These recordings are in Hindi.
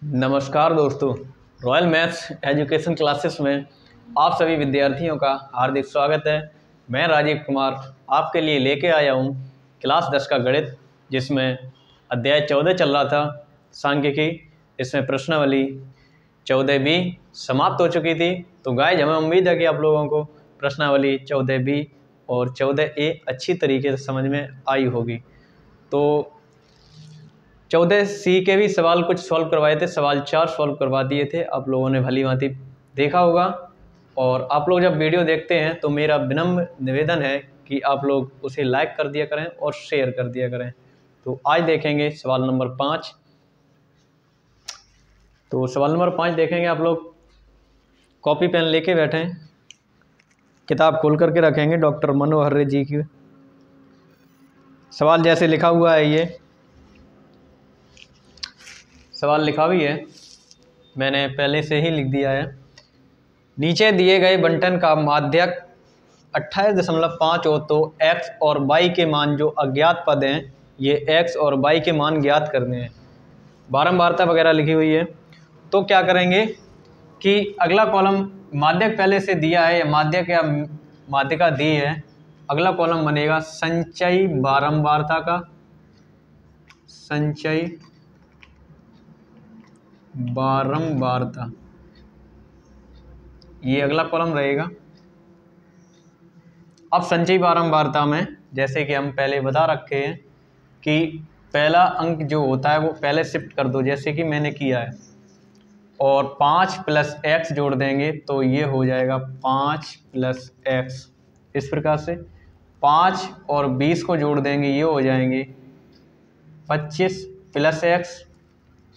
नमस्कार दोस्तों, रॉयल मैथ्स एजुकेशन क्लासेस में आप सभी विद्यार्थियों का हार्दिक स्वागत है। मैं राजीव कुमार आपके लिए लेके आया हूँ क्लास 10 का गणित, जिसमें अध्याय 14 चल रहा था सांख्यिकी। इसमें प्रश्नावली 14 बी समाप्त हो चुकी थी। तो गाइस, हमें उम्मीद है कि आप लोगों को प्रश्नावली 14 बी और 14 ए अच्छी तरीके से समझ में आई होगी। तो 14 सी के भी सवाल कुछ सॉल्व करवाए थे, सवाल 4 सॉल्व करवा दिए थे, आप लोगों ने भली भांति देखा होगा। और आप लोग जब वीडियो देखते हैं तो मेरा विनम्र निवेदन है कि आप लोग उसे लाइक कर दिया करें और शेयर कर दिया करें। तो आज देखेंगे सवाल नंबर 5। तो सवाल नंबर 5 देखेंगे। आप लोग कॉपी पेन लेके बैठें, किताब खोल करके रखेंगे डॉक्टर मनोहर जी की। सवाल जैसे लिखा हुआ है, ये सवाल लिखा भी है, मैंने पहले से ही लिख दिया है। नीचे दिए गए बंटन का माध्यक 28.5 हो तो x और y के मान जो अज्ञात पद हैं, ये x और y के मान ज्ञात करने हैं। बारंबारता वगैरह लिखी हुई है। तो क्या करेंगे कि अगला कॉलम माध्यक पहले से दिया है, माध्यक या माध्यिका दी है। अगला कॉलम बनेगा संचयी बारंबारता का, संचयी बारंबारता, ये अगला कॉलम रहेगा। अब संचयी बारंबारता में जैसे कि हम पहले बता रखे हैं कि पहला अंक जो होता है वो पहले शिफ्ट कर दो, जैसे कि मैंने किया है, और 5 + x जोड़ देंगे तो ये हो जाएगा 5 + x। इस प्रकार से 5 और 20 को जोड़ देंगे, ये हो जाएंगे 25 + x।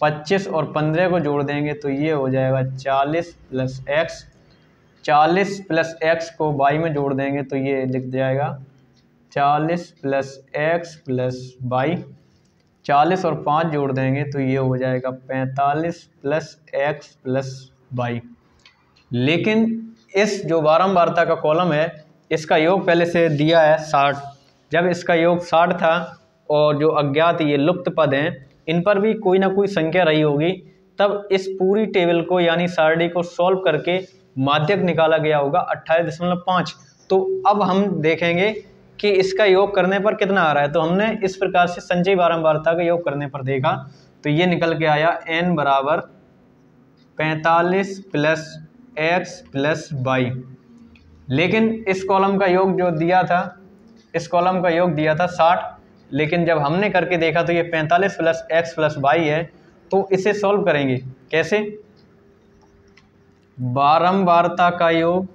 25 और 15 को जोड़ देंगे तो ये हो जाएगा 40 + x। 40 + x को y में जोड़ देंगे तो ये लिख जाएगा 40 + x + y। 40 और 5 जोड़ देंगे तो ये हो जाएगा 45 + x + y। लेकिन इस जो बारंबारता का कॉलम है, इसका योग पहले से दिया है 60। जब इसका योग 60 था और जो अज्ञात ये लुप्त पद हैं, इन पर भी कोई ना कोई संख्या रही होगी, तब इस पूरी टेबल को यानी सारणी को सॉल्व करके माध्यक निकाला गया होगा 28.5। तो अब हम देखेंगे कि इसका योग करने पर कितना आ रहा है। तो हमने इस प्रकार से संचयी बारंबारता का योग करने पर देखा तो ये निकल के आया n = 45 + x + y। लेकिन इस कॉलम का योग जो दिया था, इस कॉलम का योग दिया था 60, लेकिन जब हमने करके देखा तो ये 45 + x + y है। तो इसे सॉल्व करेंगे कैसे? बारंबारता का योग,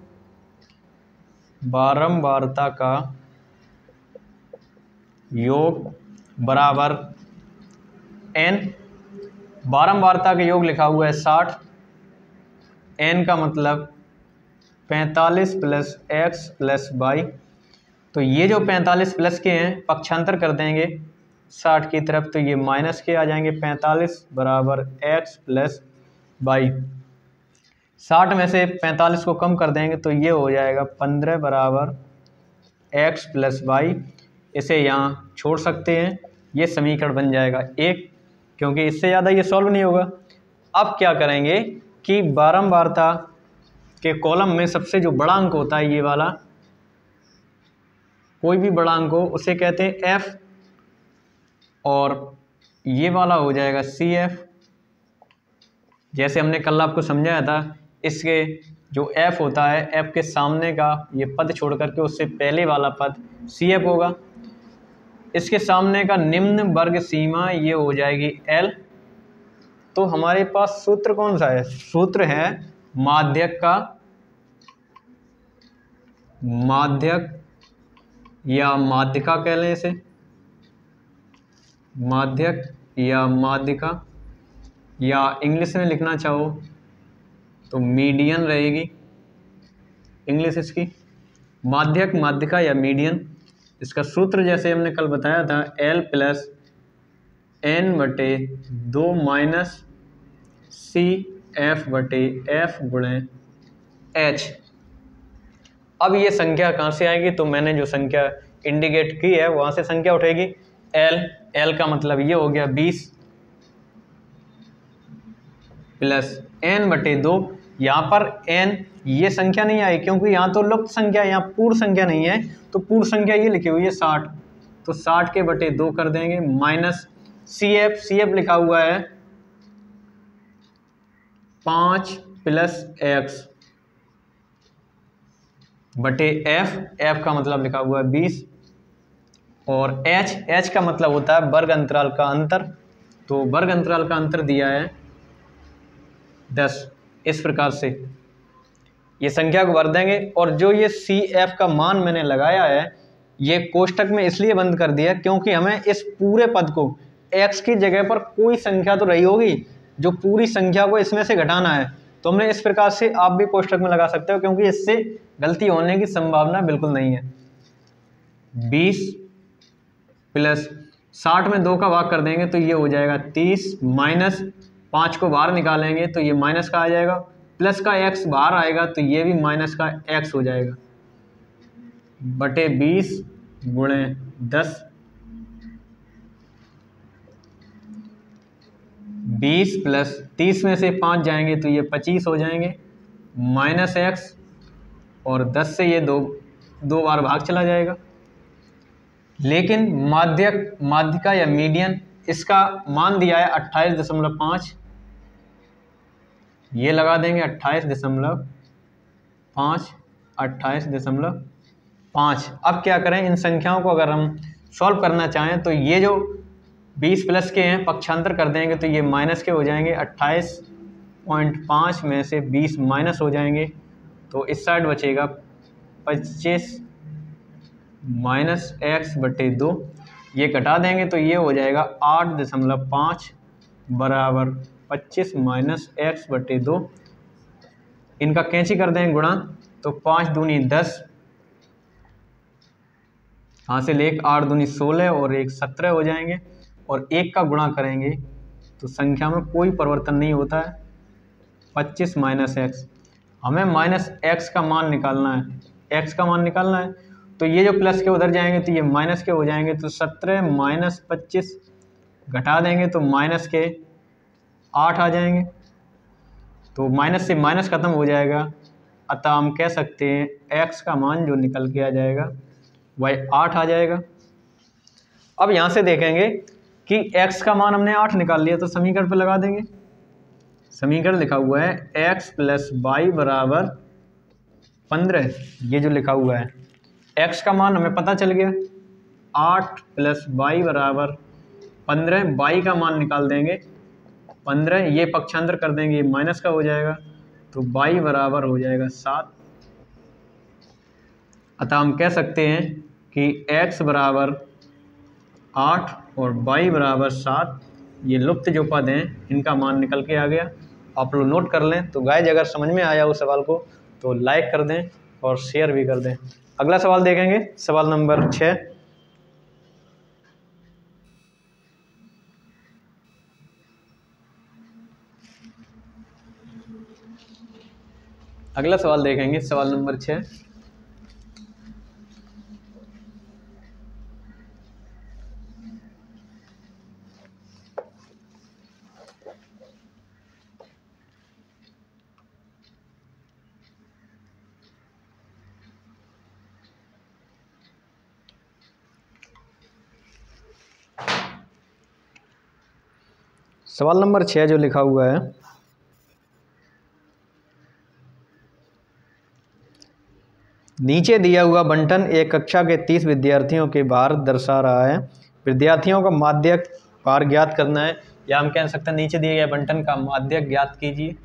बारंबारता का योग बराबर n। बारंबारता का योग लिखा हुआ है 60, n का मतलब 45 + x + y। तो ये जो 45 प्लस के हैं पक्षांतर कर देंगे 60 की तरफ, तो ये माइनस के आ जाएंगे। 45 = x + y। 60 में से 45 को कम कर देंगे तो ये हो जाएगा 15 = x + y। इसे यहाँ छोड़ सकते हैं, ये समीकरण बन जाएगा 1, क्योंकि इससे ज़्यादा ये सॉल्व नहीं होगा। अब क्या करेंगे कि बारंबारता के कॉलम में सबसे जो बड़ा अंक होता है, ये वाला, कोई भी बड़ा अंक हो उसे कहते हैं f, और ये वाला हो जाएगा CF। जैसे हमने कल आपको समझाया था, इसके जो f होता है, f के सामने का ये पद छोड़ करके उससे पहले वाला पद CF होगा। इसके सामने का निम्न वर्ग सीमा ये हो जाएगी L। तो हमारे पास सूत्र कौन सा है? सूत्र है माध्यक का, माध्यक या माध्यिका कह लें इसे, माध्यक या माध्यिका, या इंग्लिश में लिखना चाहो तो मीडियन रहेगी इंग्लिश इसकी, माध्यक, माध्यिका या मीडियन। इसका सूत्र जैसे हमने कल बताया था, L + n/2 - CF/F × H। अब ये संख्या कहाँ से आएगी? तो मैंने जो संख्या इंडिकेट की है वहाँ से संख्या उठेगी। L का मतलब ये हो गया 20, प्लस n बटे 2। यहाँ पर n ये संख्या नहीं आई क्योंकि यहाँ तो लुप्त संख्या है, यहाँ पूर्ण संख्या नहीं है, तो पूर्ण संख्या ये लिखी हुई है 60, तो 60 के बटे 2 कर देंगे माइनस CF लिखा हुआ है 5 प्लस x बटे f का मतलब लिखा हुआ है 20 और h का मतलब होता है वर्ग अंतराल का अंतर, तो वर्ग अंतराल का अंतर दिया है 10। इस प्रकार से ये संख्या को भर देंगे और जो ये CF का मान मैंने लगाया है ये कोष्टक में इसलिए बंद कर दिया क्योंकि हमें इस पूरे पद को x की जगह पर कोई संख्या तो रही होगी, जो पूरी संख्या को इसमें से घटाना है, तो हमने इस प्रकार से आप भी कोष्टक में लगा सकते हो क्योंकि इससे गलती होने की संभावना बिल्कुल नहीं है। 20 प्लस 60 में 2 का भाग कर देंगे तो ये हो जाएगा 30 माइनस 5 को बाहर निकालेंगे तो ये माइनस का आ जाएगा, प्लस का x बाहर आएगा तो ये भी माइनस का x हो जाएगा बटे 20 गुणे 10। 20 प्लस 30 में से 5 जाएंगे तो ये 25 हो जाएंगे माइनस x और 10 से ये दो बार भाग चला जाएगा। लेकिन माध्यिका या मीडियन इसका मान दिया है 28.5, ये लगा देंगे 28.5। अब क्या करें, इन संख्याओं को अगर हम सॉल्व करना चाहें तो ये जो 20 प्लस के हैं पक्षांतर कर देंगे तो ये माइनस के हो जाएंगे, 28.5 में से 20 माइनस हो जाएंगे तो इस साइड बचेगा 25 माइनस x बटे 2, ये घटा देंगे तो ये हो जाएगा 8.5 बराबर 25 माइनस x बटे 2। इनका कैंची कर देंगे गुणा तो 5 दूनी 10, हासिल 1 8 दूनी 16 और 1 17 हो जाएंगे और 1 का गुणा करेंगे तो संख्या में कोई परिवर्तन नहीं होता है। 25 माइनस x, हमें माइनस x का मान निकालना है, x का मान निकालना है तो ये जो प्लस के उधर जाएंगे तो ये माइनस के हो जाएंगे, तो 17 माइनस 25 घटा देंगे तो माइनस के 8 आ जाएंगे, तो माइनस से माइनस खत्म हो जाएगा, अतः हम कह सकते हैं x का मान जो निकल के आ जाएगा वह 8 आ जाएगा। अब यहाँ से देखेंगे कि x का मान हमने 8 निकाल लिया तो समीकरण पर लगा देंगे। समीकरण लिखा हुआ है x प्लस वाई बराबर 15, ये जो लिखा हुआ है x का मान हमें पता चल गया 8 प्लस वाई बराबर 15, वाई का मान निकाल देंगे 15, ये पक्षांतर कर देंगे ये माइनस का हो जाएगा तो वाई बराबर हो जाएगा 7। अतः हम कह सकते हैं कि x बराबर 8 और y बराबर 7, ये लुप्त जो पद हैं इनका मान निकल के आ गया। आप लोग नोट कर लें। तो गाइस अगर समझ में आया उस सवाल को तो लाइक कर दें और शेयर भी कर दें। अगला सवाल देखेंगे, सवाल नंबर 6। अगला सवाल देखेंगे, सवाल नंबर 6। सवाल नंबर 6 जो लिखा हुआ है, नीचे दिया हुआ बंटन एक कक्षा के 30 विद्यार्थियों के भार दर्शा रहा है। विद्यार्थियों का माध्यक भार ज्ञात करना है, या हम कह सकते हैं नीचे दिए गए बंटन का माध्यक ज्ञात कीजिए।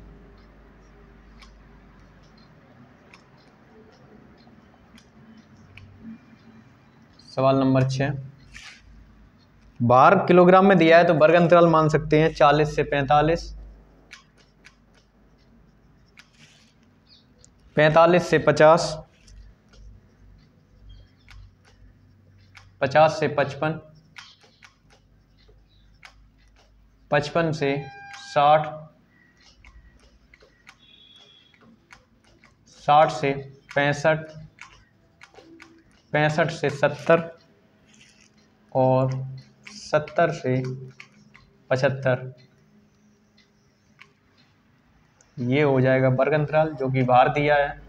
सवाल नंबर 6, भार किलोग्राम में दिया है तो वर्ग अंतराल मान सकते हैं 40 से 45, 45 से 50, 50 से 55, 55 से 60, 60 से 65, 65 से 70 और 70 से 75। ये हो जाएगा वर्ग अंतराल जो कि बाहर दिया है।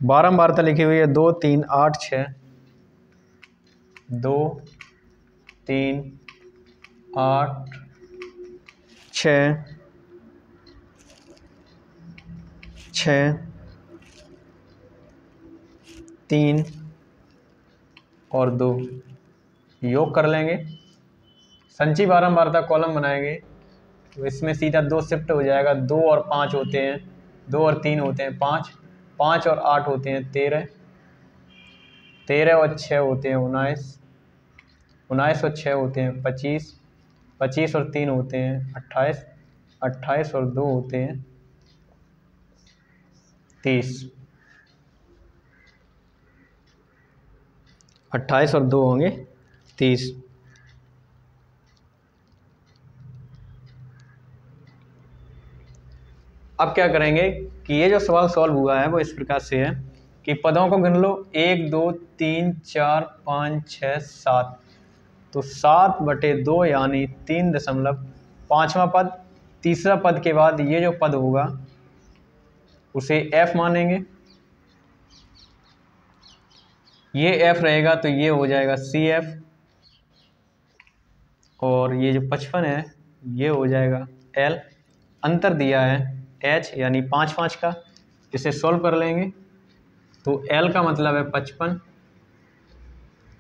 बारंबारता लिखी हुई है 2 3 8 6, 2 3 8 6 6 3 और 2। योग कर लेंगे, संचयी बारंबारता कॉलम बनाएंगे तो इसमें सीधा 2 शिफ्ट हो जाएगा। 2 और 5 होते हैं, 2 और 3 होते हैं 5, 5 और 8 होते हैं 13, 13 और 6 होते हैं 19, 19 और 6 होते हैं 25, 25 और 3 होते हैं 28, 28 और 2 होते हैं 30, 28 और 2 होंगे 30। अब क्या करेंगे कि ये जो सवाल सॉल्व हुआ है वो इस प्रकार से है कि पदों को गिन लो 1 2 3 4 5 6 7, तो 7/2 यानी 3.5वां पद। तीसरा पद के बाद ये जो पद होगा उसे f मानेंगे, ये f रहेगा तो ये हो जाएगा CF, और ये जो 55 है ये हो जाएगा L। अंतर दिया है H यानी 5 5 का, इसे सॉल्व कर लेंगे तो L का मतलब है 55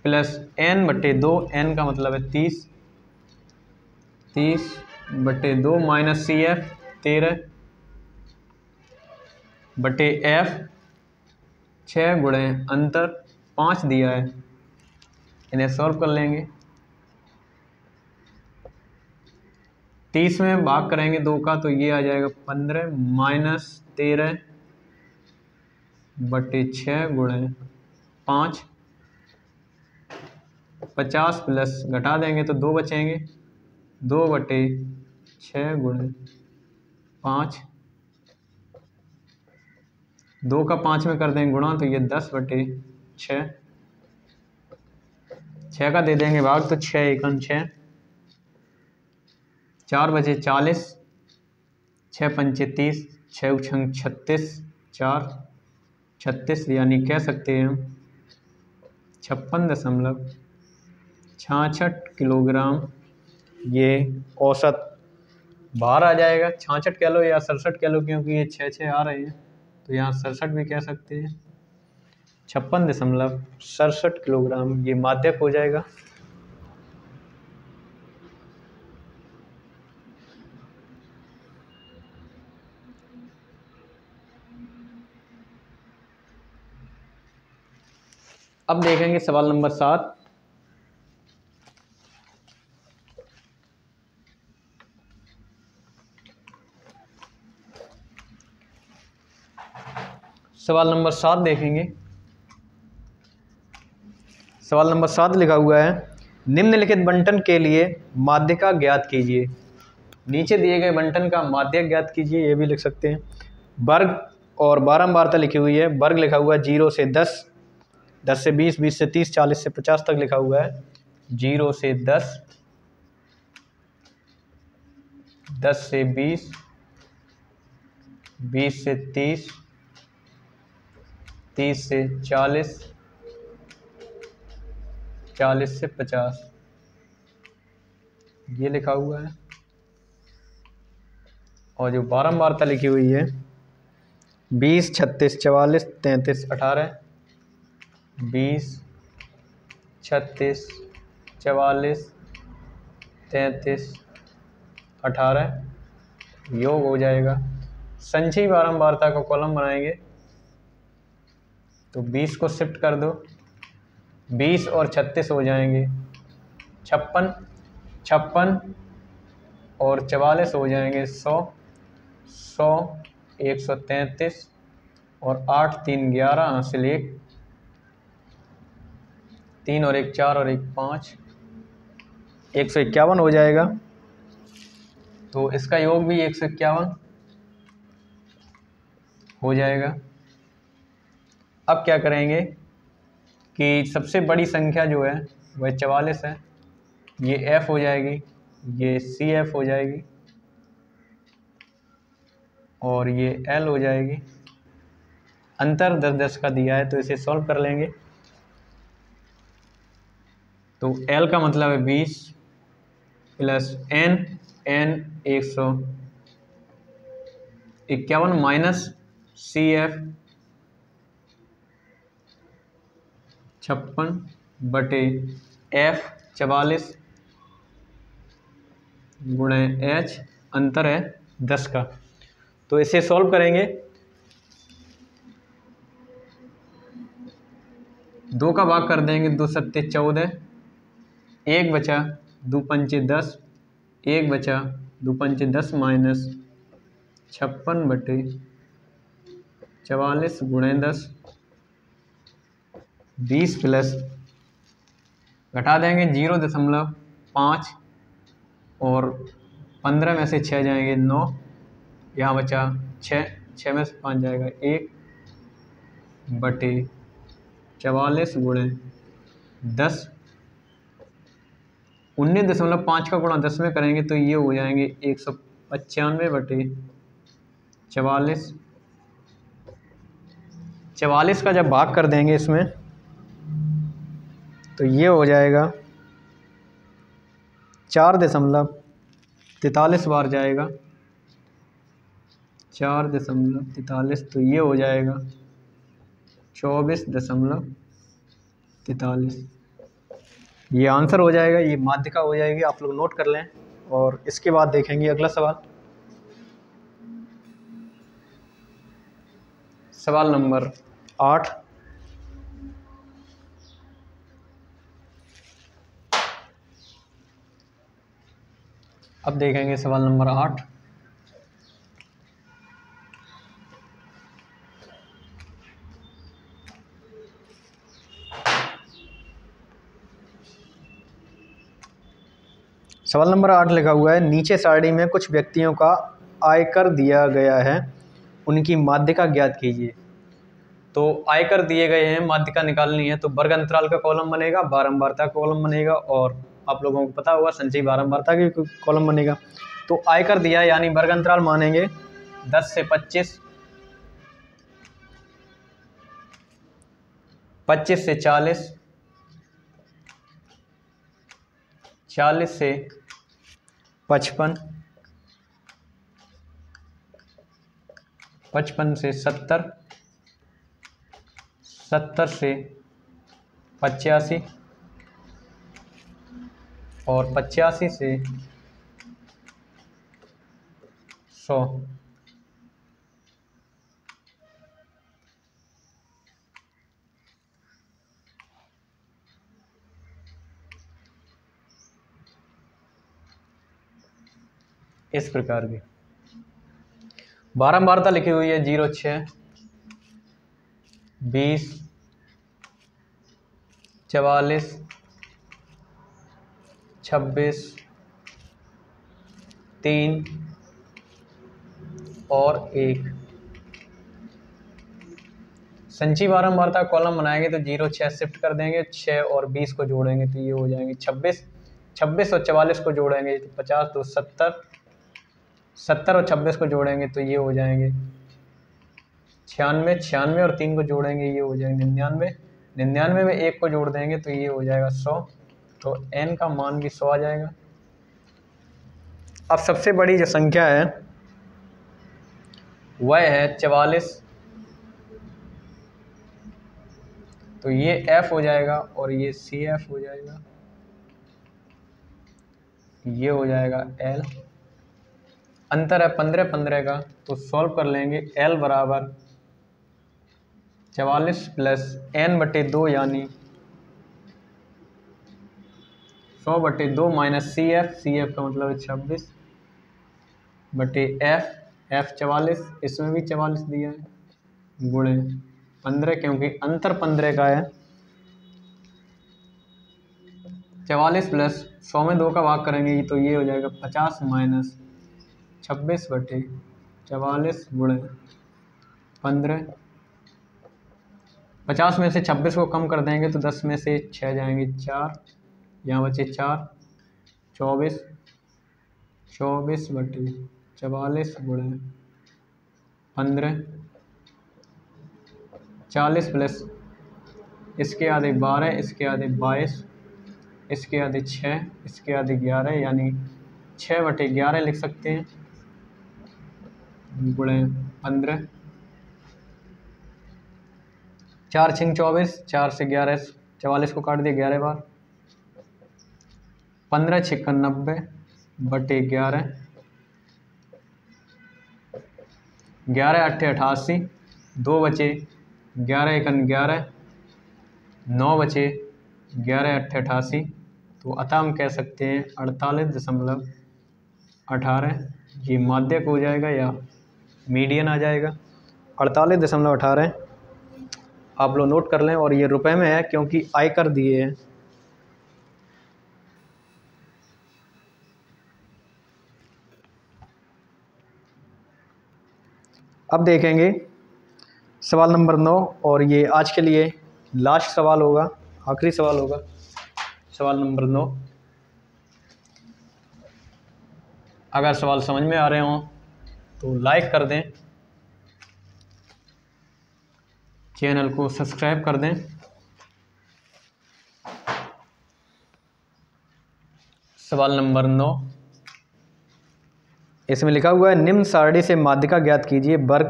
प्लस n/2, n का मतलब है 30, 30/2 माइनस CF 13/f 6 गुणे अंतर 5 दिया है, इन्हें सॉल्व कर लेंगे। 30 में भाग करेंगे 2 का तो ये आ जाएगा 15 माइनस 13/6 गुणे 5, 50 प्लस घटा देंगे तो 2 बचेंगे, 2/6 गुणे 5, 2 का 5 में कर देंगे गुणा तो ये 10/6, 6 का दे देंगे भाग तो 6 एकम 6, 4 बचे 40, 6 पंचे 30, 6 छंग 36, 4 36 यानी कह सकते हैं हम 56.66 किलोग्राम ये औसत बाहर आ जाएगा। 66 कह लो या 67 कह लो, क्योंकि ये 6 आ रहे हैं तो यहाँ 67 भी कह सकते हैं। 56.67 किलोग्राम ये माध्यक हो जाएगा। अब देखेंगे सवाल नंबर 7। सवाल नंबर 7 देखेंगे। सवाल नंबर 7 लिखा हुआ है निम्नलिखित बंटन के लिए माध्यिका ज्ञात कीजिए। नीचे दिए गए बंटन का माध्यक ज्ञात कीजिए, ये भी लिख सकते हैं। वर्ग और बारंबारता लिखी हुई है। वर्ग लिखा हुआ है 0 से 10, 10 से 20, 20 से 30, 40 से 50 तक लिखा हुआ है। 0 से 10, 10 से 20, 20 से 30, 30 से 40, 40 से 50 ये लिखा हुआ है। और जो बारंबारता लिखी हुई है 20, 36, 44, 33, 18, 20, 36, 44, 33, 18 योग हो जाएगा। संचयी बारंबारता का कॉलम बनाएंगे तो 20 को शिफ्ट कर दो, 20 और 36 हो जाएंगे 56, 56 और 44 हो जाएंगे 100, 100, 133 और 8 3 11 हासिल 1, 3 और 1 4 और 1 5, 151 हो जाएगा। तो इसका योग भी 151 हो जाएगा। अब क्या करेंगे कि सबसे बड़ी संख्या जो है वह 44 है, ये एफ हो जाएगी, ये सी एफ हो जाएगी और ये एल हो जाएगी। अंतर 10-10 का दिया है तो इसे सॉल्व कर लेंगे। तो एल का मतलब है 20 plus N 151 minus C F 56 बटे एफ 44 गुणे एच अंतर है 10 का। तो इसे सॉल्व करेंगे। 2 का भाग कर देंगे, 2 सत्ते 14, 1 बचा 2 पंचे 10, 1 बचा 2 पंचे 10 माइनस 56 बटे 44 गुणे 10, 20 प्लस घटा देंगे 0.5 और 15 में से 6 जाएंगे 9, यहाँ बचा 6 में से 5 जाएगा 1 बटे 44 गुणे 10, 19.5 का गुणा 10 में करेंगे तो ये हो जाएंगे 195 बटे 44। 44 का जब भाग कर देंगे इसमें तो ये हो जाएगा 4.43 बार जाएगा, 4.43, तो ये हो जाएगा 24.43। ये आंसर हो जाएगा, ये माध्यिका हो जाएगी। आप लोग नोट कर लें और इसके बाद देखेंगे अगला सवाल। सवाल नंबर 8। अब देखेंगे सवाल नंबर 8। सवाल नंबर 8 लिखा हुआ है, नीचे सारणी में कुछ व्यक्तियों का आयकर दिया गया है, उनकी माध्यिका ज्ञात कीजिए। तो आयकर दिए गए हैं, माध्यिका निकालनी है, तो वर्ग अंतराल का कॉलम बनेगा, बारंबारता का कॉलम बनेगा और आप लोगों को पता होगा संचयी बारंबारता की कॉलम बनेगा। तो आयकर दिया है यानी वर्ग अंतराल मानेंगे 10 से 25, 25 से 40, 40 से 55, 55 से 70, 70 से 85 और 85 से 100। इस प्रकार की बारंबारता लिखी हुई है 06, 20, 44, 26, 3 और 1। संचयी बारंबारता कॉलम बनाएंगे तो 06 शिफ्ट कर देंगे, 6 और 20 को जोड़ेंगे तो ये हो जाएंगे 26, 26 और 44 को जोड़ेंगे तो 50, तो 70, 70 और 26 को जोड़ेंगे तो ये हो जाएंगे 96, 96 और 3 को जोड़ेंगे ये हो जाएंगे 99, 99 में 1 को जोड़ देंगे तो ये हो जाएगा 100। तो n का मान भी 100 आ जाएगा। अब सबसे बड़ी जो संख्या है वह है 44, तो ये f हो जाएगा और ये CF हो जाएगा, ये हो जाएगा L। अंतर है 15-15 का, तो सॉल्व कर लेंगे। L बराबर 44 प्लस n बटे 2 यानी 100 बटे 2 माइनस CF, CF का मतलब है 26 बटे F 44, इसमें भी 44 दिया है गुणे 15 क्योंकि अंतर 15 का है। 44 प्लस 100 में 2 का भाग करेंगे तो ये हो जाएगा 50 माइनस 26 बटे 44 गुणे 15। 50 में से 26 को कम कर देंगे तो 10 में से 6 जाएंगे 4, यहाँ बचे 4, 24 बटे 44 गुणे 15, 40 प्लस इसके आधे 12, इसके आधे 22, इसके आधे 6, इसके आधे 11, यानी 6 बटे 11 लिख सकते हैं, गुणे 15। 4 छिंग 24, 4 से 11 44 को काट दिया 11 बार, 15 छिक्का 90 बटे 11, 11 अट्ठे 88, 2 बचे 11 एकन 11, 9 बचे 11 अट्ठे 88, तो अतः हम कह सकते हैं 48.18 ये माध्यक हो जाएगा या मीडियन आ जाएगा। 48.18 आप लोग नोट कर लें, और ये रुपए में है क्योंकि आयकर दिए हैं। अब देखेंगे सवाल नंबर 9, और ये आज के लिए लास्ट सवाल होगा, आखिरी सवाल होगा, सवाल नंबर 9। अगर सवाल समझ में आ रहे हों तो लाइक कर दें, चैनल को सब्सक्राइब कर दें। सवाल नंबर 9, इसमें लिखा हुआ है निम्न सारणी से माध्यिका ज्ञात कीजिए। वर्ग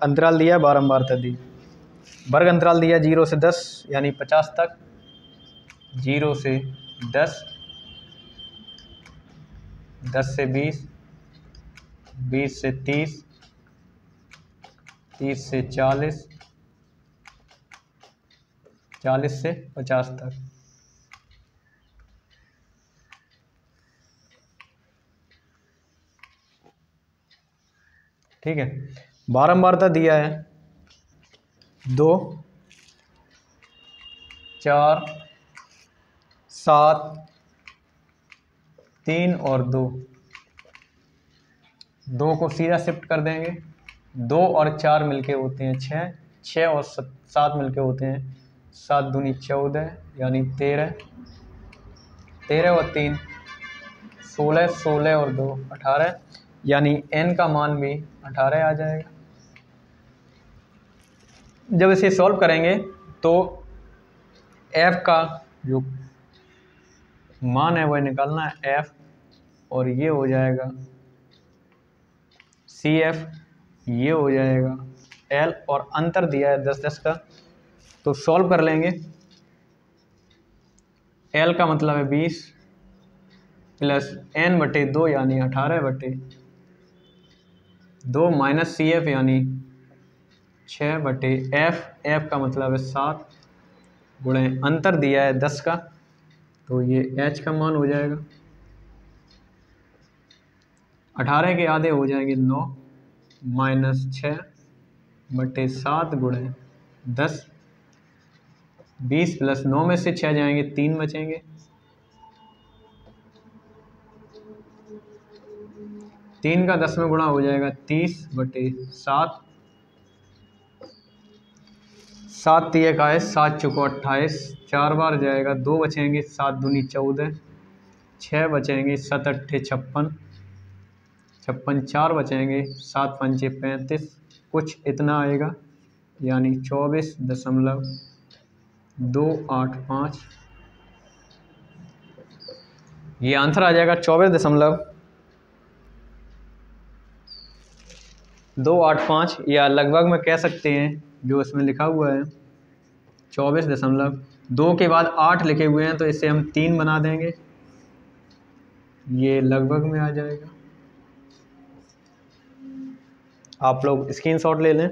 अंतराल दिया, बारंबारता दी। वर्ग अंतराल दिया 0 से 10 यानी 50 तक, 0 से 10, 10 से 20, 20 से 30, 30 से 40, 40 से 50 तक। ठीक है, बारंबारता दिया है 2, 4, 7, 3 और 2। 2 को सीधा शिफ्ट कर देंगे, 2 और 4 मिलके होते हैं 6, 6 और 7 मिलके होते हैं 7 दूनी 14 यानी 13, 13 और 3 16, 16 और 2 18, यानी n का मान भी 18 आ जाएगा। जब इसे सॉल्व करेंगे तो f का जो मान है वह निकालना है f, और ये हो जाएगा CF, ये हो जाएगा L, और अंतर दिया है 10-10 का, तो सॉल्व कर लेंगे। L का मतलब है 20 प्लस n बटे 2 यानी 18 बटे 2 माइनस CF यानी 6 बटे f का मतलब है 7 गुणे अंतर दिया है 10 का, तो ये h का मान हो जाएगा। 18 के आधे हो जाएंगे 9 माइनस 6 बटे 7 गुणे 10, 20 प्लस 9 में से 6 जाएंगे 3 बचेंगे, 3 का 10 में गुणा हो जाएगा 30 बटे 7, 7 तिये का है 7 चौको 28, 4 बार जाएगा 2 बचेंगे, 7 दूनी 14, 6 बचेंगे, 7 अट्ठे 56, 56 4 बचेंगे, 7 पंचे 35, कुछ इतना आएगा यानी 24.285। ये आंसर आ जाएगा 24.285, या लगभग में कह सकते हैं जो इसमें लिखा हुआ है 24.2 के बाद 8 लिखे हुए हैं तो इसे हम 3 बना देंगे, ये लगभग में आ जाएगा। आप लोग स्क्रीनशॉट ले लें।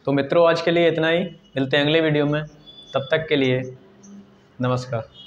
तो मित्रों आज के लिए इतना ही, मिलते हैं अगले वीडियो में, तब तक के लिए नमस्कार।